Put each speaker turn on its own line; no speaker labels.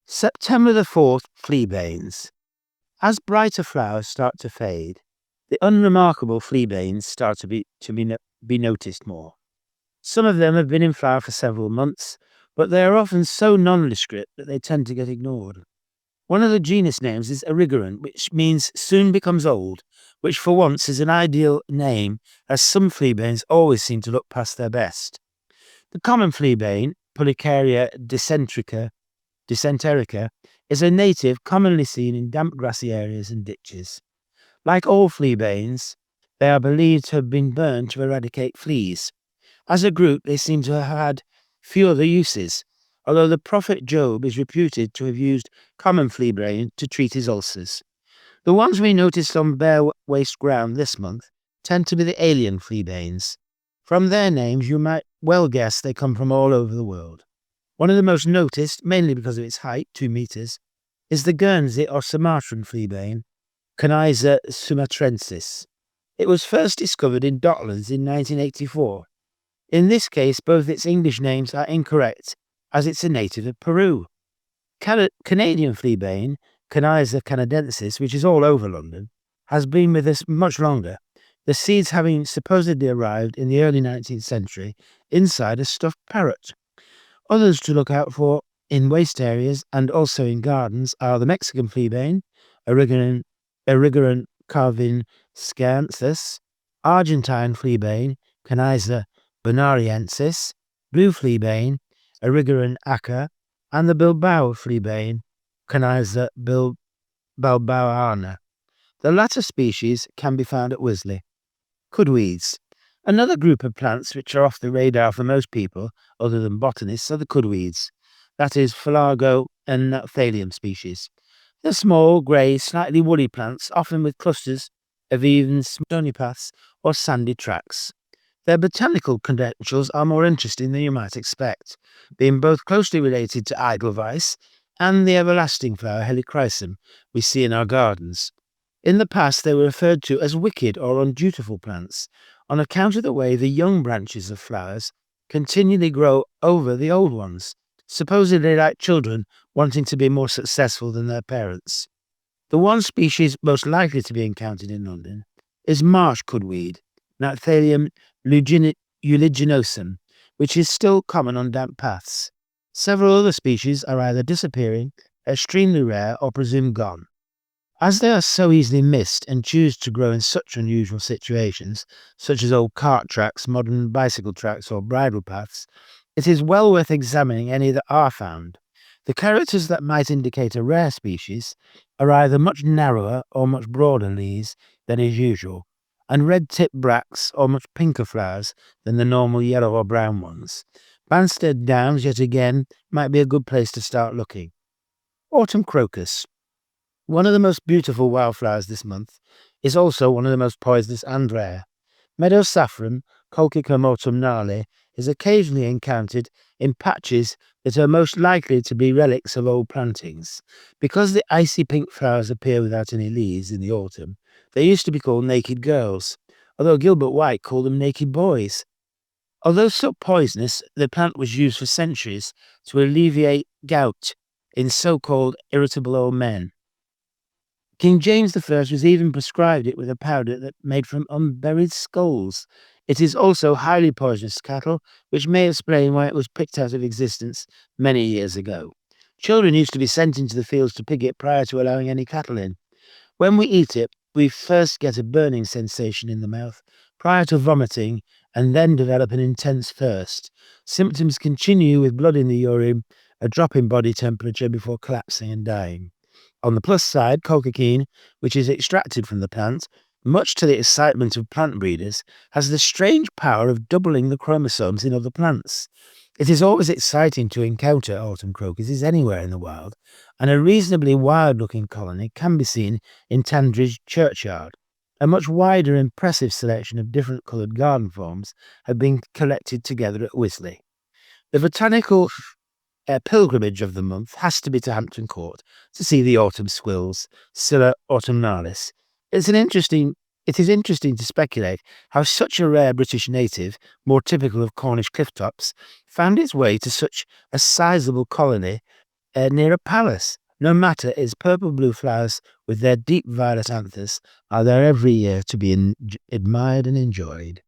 September the 4th, Fleabanes. As brighter flowers start to fade, the unremarkable Fleabanes start to be noticed more. Some of them have been in flower for several months, but they are often so nondescript that they tend to get ignored. One of the genus names is erigerant, which means soon becomes old, which for once is an ideal name, as some Fleabanes always seem to look past their best. The common Fleabane, Pulicaria dysenterica, is a native commonly seen in damp grassy areas and ditches. Like all Fleabanes, they are believed to have been burned to eradicate fleas. As a group, they seem to have had few other uses, although the prophet Job is reputed to have used common Fleabane to treat his ulcers. The ones we noticed on bare waste ground this month tend to be the alien Fleabanes. From their names, you might well guess they come from all over the world. One of the most noticed, mainly because of its height, 2 meters, is the Guernsey or Sumatran Fleabane, Canyza sumatrensis. It was first discovered in Docklands in 1984. In this case, both its English names are incorrect, as it's a native of Peru. Canadian Fleabane, Canyza canadensis, which is all over London, has been with us much longer, the seeds having supposedly arrived in the early 19th century inside a stuffed parrot. Others to look out for in waste areas and also in gardens are the Mexican Fleabane, Erigerant carvinscanthus, Argentine Fleabane, Canyza bonariensis, Blue Fleabane, Erigerant aca, and the Bilbao Fleabane, Canyza bilbaoana. The latter species can be found at Wisley. Cudweeds. Another group of plants which are off the radar for most people, other than botanists, are the cudweeds. That is, Phalago and Thallium species. They're small, grey, slightly woolly plants, often with clusters of even stony paths or sandy tracts. Their botanical credentials are more interesting than you might expect, being both closely related to Edelweiss and the everlasting flower Helichrysum we see in our gardens. In the past, they were referred to as wicked or undutiful plants, on account of the way the young branches of flowers continually grow over the old ones, supposedly like children wanting to be more successful than their parents. The one species most likely to be encountered in London is marsh cudweed, Nacthallium uliginosum, which is still common on damp paths. Several other species are either disappearing, extremely rare, or presumed gone. As they are so easily missed and choose to grow in such unusual situations, such as old cart tracks, modern bicycle tracks, or bridle paths, it is well worth examining any that are found. The characters that might indicate a rare species are either much narrower or much broader leaves than is usual, and red-tipped bracts or much pinker flowers than the normal yellow or brown ones. Banstead Downs, yet again, might be a good place to start looking. Autumn crocus. One of the most beautiful wildflowers this month is also one of the most poisonous and rare. Meadow saffron, Colchicum autumnale, is occasionally encountered in patches that are most likely to be relics of old plantings. Because the icy-pink flowers appear without any leaves in the autumn, they used to be called naked girls, although Gilbert White called them naked boys. Although so poisonous, the plant was used for centuries to alleviate gout in so-called irritable old men. King James I was even prescribed it with a powder that made from unburied skulls. It is also highly poisonous to cattle, which may explain why it was picked out of existence many years ago. Children used to be sent into the fields to pick it prior to allowing any cattle in. When we eat it, we first get a burning sensation in the mouth prior to vomiting and then develop an intense thirst. Symptoms continue with blood in the urine, a drop in body temperature before collapsing and dying. On the plus side, colchicine, which is extracted from the plant, much to the excitement of plant breeders, has the strange power of doubling the chromosomes in other plants. It is always exciting to encounter autumn crocuses anywhere in the wild, and a reasonably wild-looking colony can be seen in Tandridge churchyard. A much wider, impressive selection of different coloured garden forms have been collected together at Wisley. The botanical pilgrimage of the month has to be to Hampton Court to see the autumn squills, Scilla autumnalis. It is interesting to speculate how such a rare British native, more typical of Cornish cliff tops, found its way to such a sizable colony near a palace. No matter its purple-blue flowers with their deep violet anthers are there every year to be admired and enjoyed.